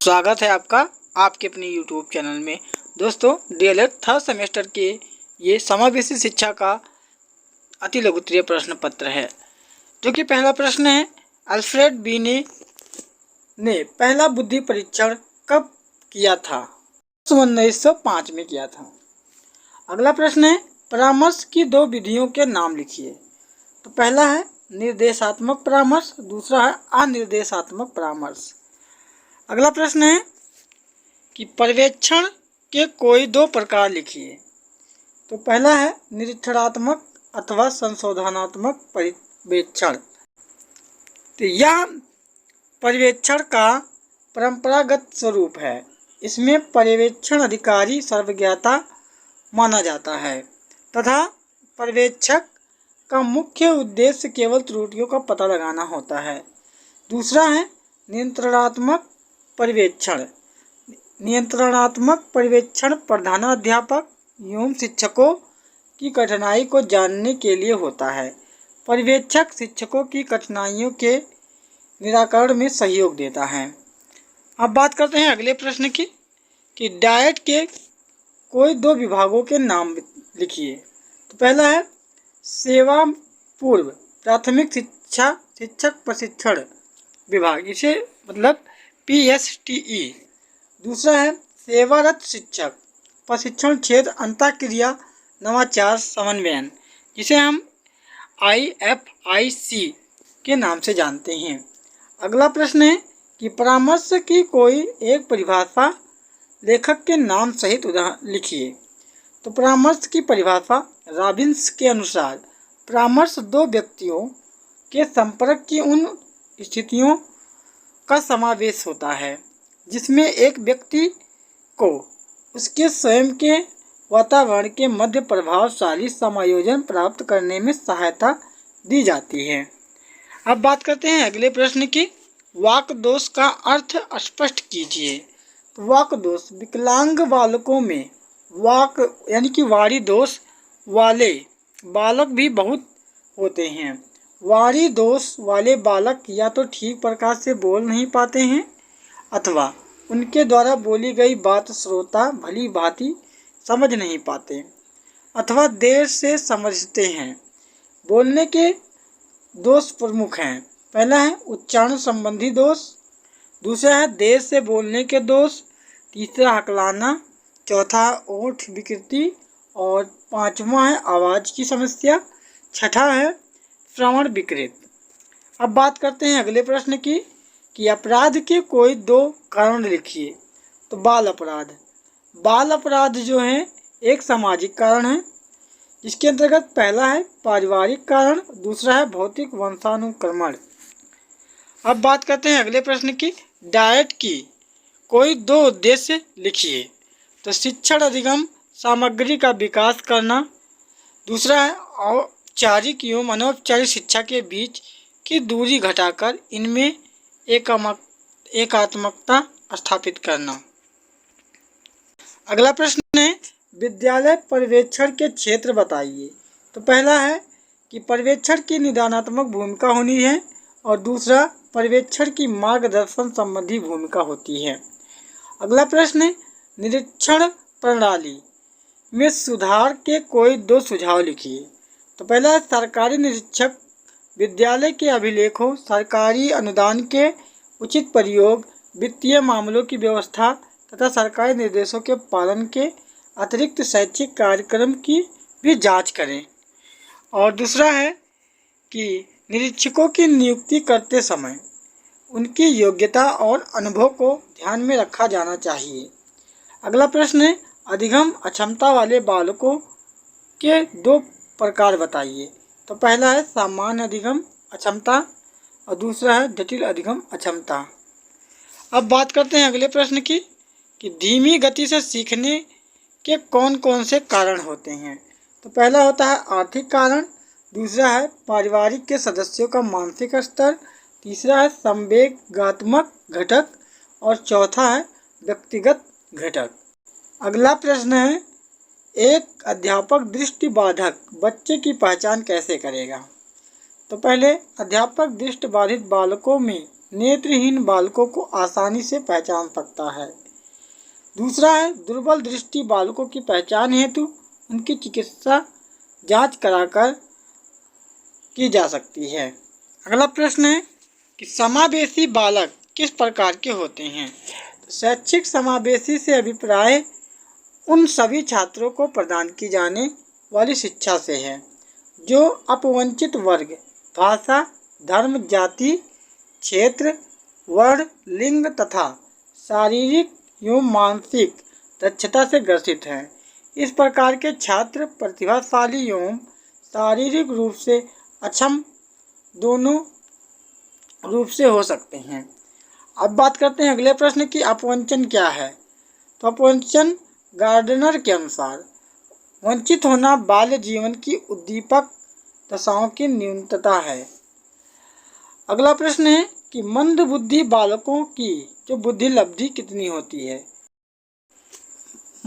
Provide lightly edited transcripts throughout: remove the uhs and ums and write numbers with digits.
स्वागत है आपका आपके अपने यूट्यूब चैनल में। दोस्तों, डीएलएड थर्ड सेमेस्टर के ये समावेशी शिक्षा का अति लघुत्तरीय प्रश्न पत्र है, जो कि पहला प्रश्न है, अल्फ्रेड बीने ने पहला बुद्धि परीक्षण कब किया था? 1905 में किया था। अगला प्रश्न है, परामर्श की दो विधियों के नाम लिखिए। तो पहला है निर्देशात्मक परामर्श, दूसरा है अनिर्देशात्मक परामर्श। अगला प्रश्न है कि पर्यवेक्षण के कोई दो प्रकार लिखिए। तो पहला है निरीक्षणात्मक अथवा संशोधनात्मक पर्यवेक्षण। तो यह पर्यवेक्षण का परंपरागत स्वरूप है। इसमें पर्यवेक्षण अधिकारी सर्वज्ञता माना जाता है तथा पर्यवेक्षक का मुख्य उद्देश्य केवल त्रुटियों का पता लगाना होता है। दूसरा है नियंत्रणात्मक पर्यवेक्षण। नियंत्रणात्मक पर्यवेक्षण प्रधानाध्यापक एवं शिक्षकों की कठिनाई को जानने के लिए होता है। पर्यवेक्षक शिक्षकों की कठिनाइयों के निराकरण में सहयोग देता है। अब बात करते हैं अगले प्रश्न की कि डाइट के कोई दो विभागों के नाम लिखिए। तो पहला है सेवा पूर्व प्राथमिक शिक्षा शिक्षक प्रशिक्षण विभाग, इसे मतलब PSTE। दूसरा है सेवारत शिक्षक प्रशिक्षण क्षेत्र अंतःक्रिया नवाचार समन्वयन, जिसे हम IFIC के नाम से जानते हैं। अगला प्रश्न है कि परामर्श की कोई एक परिभाषा लेखक के नाम सहित उदाहरण लिखिए। तो परामर्श की परिभाषा रॉबिन्स के अनुसार परामर्श दो व्यक्तियों के संपर्क की उन स्थितियों का समावेश होता है जिसमें एक व्यक्ति को उसके स्वयं के वातावरण के मध्य प्रभावशाली समायोजन प्राप्त करने में सहायता दी जाती है। अब बात करते हैं अगले प्रश्न की, वाक दोष का अर्थ स्पष्ट कीजिए। तो वाक दोष विकलांग बालकों में वाक यानी कि वाणी दोष वाले बालक भी बहुत होते हैं। वाणी दोष वाले बालक या तो ठीक प्रकार से बोल नहीं पाते हैं अथवा उनके द्वारा बोली गई बात श्रोता भली भांति समझ नहीं पाते अथवा देर से समझते हैं। बोलने के दोष प्रमुख हैं। पहला है उच्चारण संबंधी दोष, दूसरा है देर से बोलने के दोष, तीसरा हकलाना, चौथा ओठ विकृति और पांचवा है आवाज़ की समस्या, छठा है श्रवण विकृत। अब बात करते हैं अगले प्रश्न की कि अपराध के कोई दो कारण लिखिए। तो बाल अपराध। बाल अपराध जो है एक सामाजिक कारण है, जिसके अंतर्गत पहला है पारिवारिक कारण, दूसरा है भौतिक वंशानुक्रमण। अब बात करते हैं अगले प्रश्न की, डाइट की कोई दो उद्देश्य लिखिए। तो शिक्षण अधिगम सामग्री का विकास करना, दूसरा है औपचारिक एवं अनौपचारिक शिक्षा के बीच की दूरी घटाकर इनमें एकात्मकता स्थापित करना। अगला प्रश्न है विद्यालय पर्यवेक्षण के क्षेत्र बताइए। तो पहला है कि पर्यवेक्षण की निदानात्मक भूमिका होनी है और दूसरा पर्यवेक्षण की मार्गदर्शन संबंधी भूमिका होती है। अगला प्रश्न है निरीक्षण प्रणाली में सुधार के कोई दो सुझाव लिखिए। तो पहला है सरकारी निरीक्षक विद्यालय के अभिलेखों, सरकारी अनुदान के उचित प्रयोग, वित्तीय मामलों की व्यवस्था तथा सरकारी निर्देशों के पालन के अतिरिक्त शैक्षिक कार्यक्रम की भी जांच करें। और दूसरा है कि निरीक्षकों की नियुक्ति करते समय उनकी योग्यता और अनुभव को ध्यान में रखा जाना चाहिए। अगला प्रश्न है अधिगम अक्षमता वाले बालकों के दो प्रकार बताइए। तो पहला है सामान्य अधिगम अक्षमता और दूसरा है जटिल अधिगम अक्षमता। अब बात करते हैं अगले प्रश्न की कि धीमी गति से सीखने के कौन कौन से कारण होते हैं। तो पहला होता है आर्थिक कारण, दूसरा है पारिवारिक के सदस्यों का मानसिक स्तर, तीसरा है संवेगात्मक घटक और चौथा है व्यक्तिगत घटक। अगला प्रश्न है एक अध्यापक दृष्टिबाधित बच्चे की पहचान कैसे करेगा। तो पहले अध्यापक दृष्टिबाधित बालकों में नेत्रहीन बालकों को आसानी से पहचान सकता है। दूसरा है दुर्बल दृष्टि बालकों की पहचान हेतु उनकी चिकित्सा जांच कराकर की जा सकती है। अगला प्रश्न है कि समावेशी बालक किस प्रकार के होते हैं। शैक्षिक समावेशी से अभिप्राय उन सभी छात्रों को प्रदान की जाने वाली शिक्षा से है जो अपवंचित वर्ग, भाषा, धर्म, जाति, क्षेत्र, वर्ण, लिंग तथा शारीरिक एवं मानसिक दक्षता से ग्रसित हैं। इस प्रकार के छात्र प्रतिभाशाली एवं शारीरिक रूप से अक्षम दोनों रूप से हो सकते हैं। अब बात करते हैं अगले प्रश्न की अपवंचन क्या है। तो अपवंचन गार्डनर के अनुसार वंचित होना बाल्य जीवन की उद्दीपक दशाओं की न्यूनता है। अगला प्रश्न है कि मंद बुद्धि बालकों की जो बुद्धि लब्धि कितनी होती है।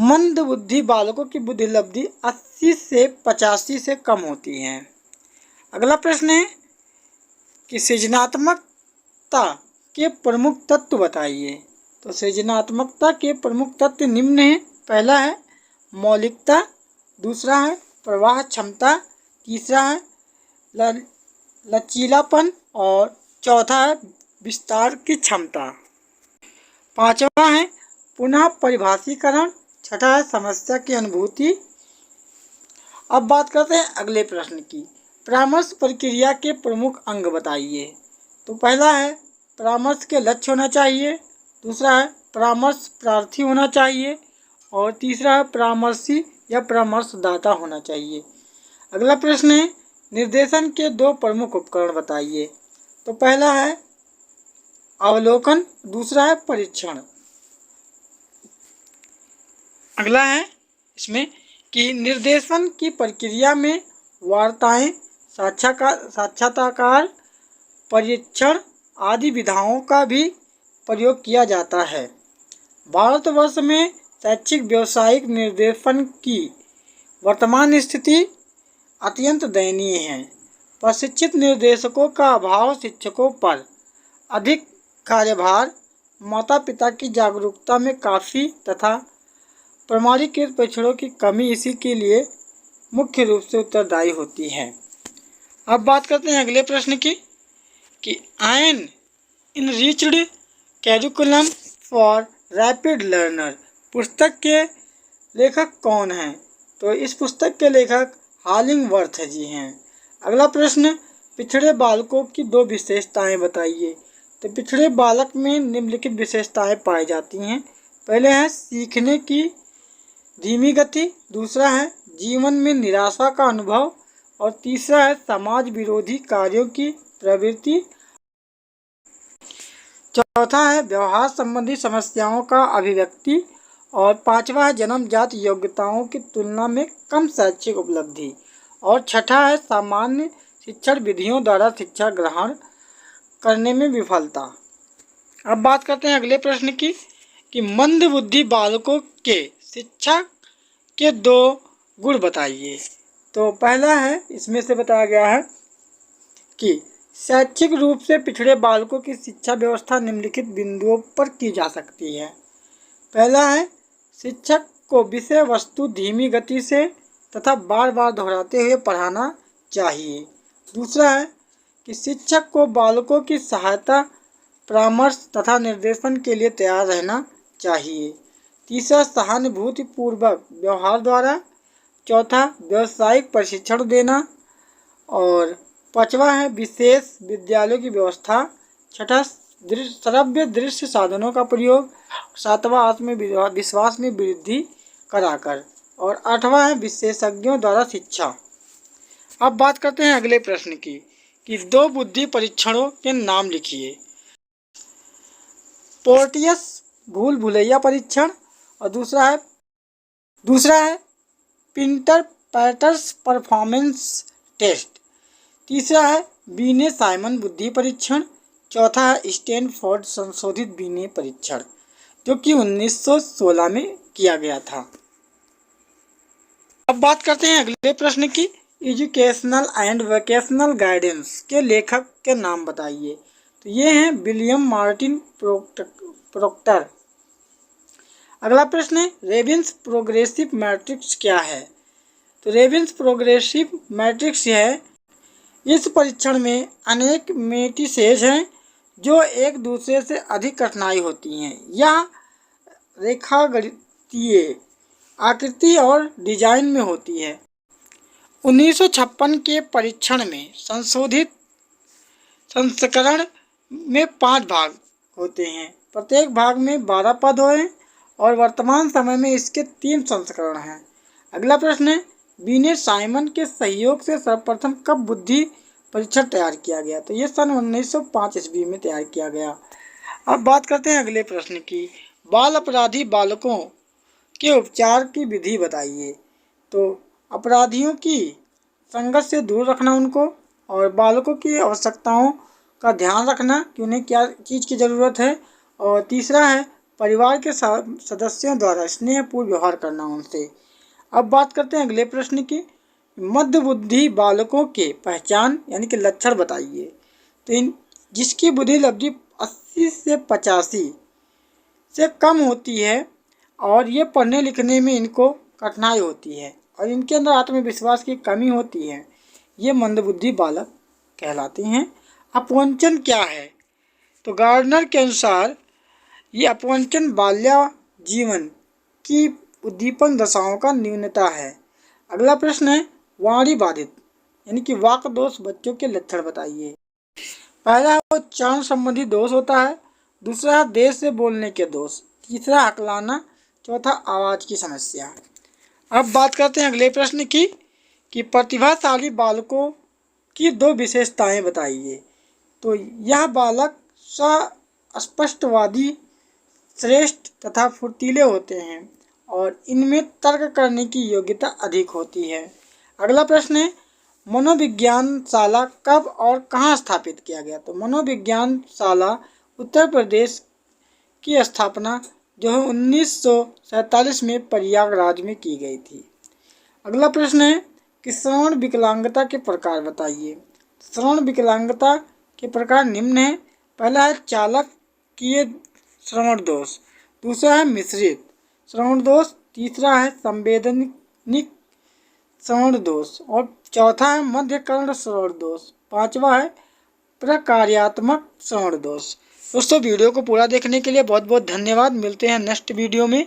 मंद बुद्धि बालकों की बुद्धि लब्धि 80 से 85 से कम होती है। अगला प्रश्न है कि सृजनात्मकता के प्रमुख तत्व बताइए। तो सृजनात्मकता के प्रमुख तत्व निम्न हैं। पहला है मौलिकता, दूसरा है प्रवाह क्षमता, तीसरा है लचीलापन और चौथा है विस्तार की क्षमता। पांचवा है पुनः परिभाषीकरण, छठा है समस्या की अनुभूति। अब बात करते हैं अगले प्रश्न की। परामर्श प्रक्रिया के प्रमुख अंग बताइए। तो पहला है परामर्श के लक्ष्य होना चाहिए, दूसरा है परामर्श प्रार्थी होना चाहिए और तीसरा है परामर्शी या परामर्शदाता होना चाहिए। अगला प्रश्न है निर्देशन के दो प्रमुख उपकरण बताइए। तो पहला है अवलोकन, दूसरा है परीक्षण। अगला है इसमें कि निर्देशन की प्रक्रिया में वार्ताएं, साक्षात्कार, परीक्षण आदि विधाओं का भी प्रयोग किया जाता है। भारतवर्ष में शैक्षिक व्यावसायिक निर्देशन की वर्तमान स्थिति अत्यंत दयनीय है। प्रशिक्षित निर्देशकों का अभाव, शिक्षकों पर अधिक कार्यभार, माता पिता की जागरूकता में काफ़ी तथा प्रमाणीकृत परीक्षणों की कमी इसी के लिए मुख्य रूप से उत्तरदायी होती है। अब बात करते हैं अगले प्रश्न की कि an enriched curriculum for rapid learner पुस्तक के लेखक कौन हैं। तो इस पुस्तक के लेखक हॉलिंगवर्थ जी हैं। अगला प्रश्न पिछड़े बालकों की दो विशेषताएं बताइए। तो पिछड़े बालक में निम्नलिखित विशेषताएं पाई जाती हैं। पहले है सीखने की धीमी गति, दूसरा है जीवन में निराशा का अनुभव और तीसरा है समाज विरोधी कार्यों की प्रवृत्ति, चौथा है व्यवहार संबंधी समस्याओं का अभिव्यक्ति और पांचवा है जन्मजात योग्यताओं की तुलना में कम शैक्षिक उपलब्धि और छठा है सामान्य शिक्षण विधियों द्वारा शिक्षा ग्रहण करने में विफलता। अब बात करते हैं अगले प्रश्न की कि मंद बुद्धि बालकों के शिक्षा के दो गुण बताइए। तो पहला है इसमें से बताया गया है कि शैक्षिक रूप से पिछड़े बालकों की शिक्षा व्यवस्था निम्नलिखित बिंदुओं पर की जा सकती है। पहला है शिक्षक को विषय वस्तु धीमी गति से तथा बार बार दोहराते हुए पढ़ाना चाहिए। दूसरा है कि शिक्षक को बालकों की सहायता, परामर्श तथा निर्देशन के लिए तैयार रहना चाहिए। तीसरा सहानुभूतिपूर्वक व्यवहार द्वारा, चौथा व्यावसायिक प्रशिक्षण देना और पांचवा है विशेष विद्यालयों की व्यवस्था, छठा श्रव्य दृश्य साधनों का प्रयोग, सातवां आत्मविश्वास में वृद्धि कराकर और आठवां है विशेषज्ञों द्वारा शिक्षा। अब बात करते हैं अगले प्रश्न की कि दो बुद्धि परीक्षणों के नाम लिखिए। पोर्टियस भूल भुलैया परीक्षण और दूसरा है पिंटर पैटर्स परफॉर्मेंस टेस्ट, तीसरा है बीने साइमन बुद्धि परीक्षण, चौथा है स्टैनफोर्ड संशोधित बीने परीक्षण जो कि 1916 में किया गया था। अब बात करते हैं अगले प्रश्न की एजुकेशनल एंड वोकेशनल गाइडेंस के लेखक के नाम बताइए। तो ये हैं विलियम मार्टिन प्रोक्टर। अगला प्रश्न है रेबिन्स प्रोग्रेसिव मैट्रिक्स क्या है? तो रेबिन्स प्रोग्रेसिव मैट्रिक्स है, इस परीक्षण में अनेक मेट्रिसेस हैं जो एक दूसरे से अधिक कठिनाई होती हैं। यह रेखागणितीय आकृति और डिजाइन में होती है। 1956 के परीक्षण में संशोधित संस्करण में 5 भाग होते हैं। प्रत्येक भाग में 12 पद हैं और वर्तमान समय में इसके 3 संस्करण हैं। अगला प्रश्न है बीनेट साइमन के सहयोग से सर्वप्रथम कब बुद्धि परीक्षण तैयार किया गया? तो ये सन 1905 ईस्वी में तैयार किया गया। अब बात करते हैं अगले प्रश्न की। बाल अपराधी बालकों के उपचार की विधि बताइए। तो अपराधियों की संगत से दूर रखना उनको, और बालकों की आवश्यकताओं का ध्यान रखना कि उन्हें क्या चीज़ की ज़रूरत है, और तीसरा है परिवार के सदस्यों द्वारा स्नेहपूर्ण व्यवहार करना उनसे। अब बात करते हैं अगले प्रश्न की। मध्य बुद्धि बालकों के पहचान यानी कि लक्षण बताइए। तो इन जिसकी बुद्धि लब्धि 80 से 85 से कम होती है और ये पढ़ने लिखने में इनको कठिनाई होती है और इनके अंदर आत्मविश्वास की कमी होती है, ये मंदबुद्धि बालक कहलाते हैं। अपवंचन क्या है? तो गार्डनर के अनुसार ये अपवंचन बाल्या जीवन की उद्दीपन दशाओं का न्यूनता है। अगला प्रश्न है वाणी बाधित यानी कि वाक दोष बच्चों के लक्षण बताइए। पहला वो उच्चारण संबंधी दोष होता है, दूसरा देर से बोलने के दोष, तीसरा हकलाना, चौथा आवाज़ की समस्या। अब बात करते हैं अगले प्रश्न की कि प्रतिभाशाली बालकों की 2 विशेषताएं बताइए। तो यह बालक स्पष्टवादी, श्रेष्ठ तथा फुर्तीले होते हैं और इनमें तर्क करने की योग्यता अधिक होती है। अगला प्रश्न है मनोविज्ञानशाला कब और कहाँ स्थापित किया गया? तो मनोविज्ञानशाला उत्तर प्रदेश की स्थापना जो है 1947 में प्रयागराज में की गई थी। अगला प्रश्न है कि श्रवण विकलांगता के प्रकार बताइए। श्रवण विकलांगता के प्रकार निम्न है। पहला है चालकीय श्रवण दोष, दूसरा है मिश्रित श्रवण दोष, तीसरा है संवेदनिक श्रवण दोष और चौथा है मध्यकर्ण श्रवण दोष, पांचवा है प्रकार्यात्मक श्रवण दोष। दोस्तों वीडियो को पूरा देखने के लिए बहुत बहुत धन्यवाद। मिलते हैं नेक्स्ट वीडियो में।